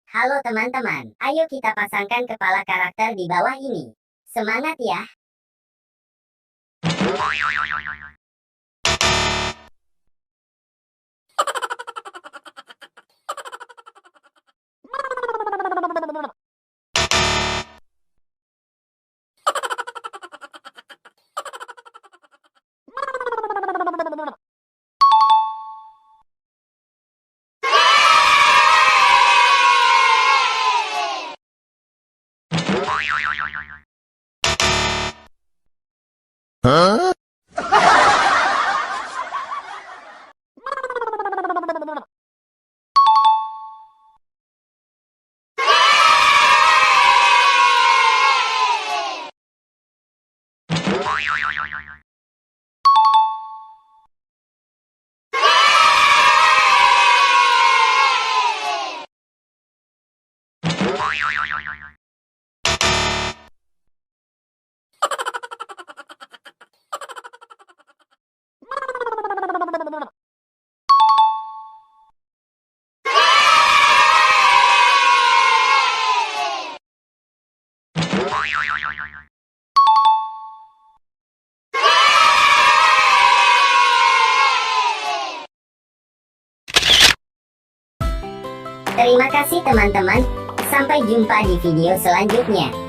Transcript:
Halo teman-teman, ayo kita pasangkan kepala karakter di bawah ini. Semangat ya! Huh? Terima kasih teman-teman, sampai jumpa di video selanjutnya.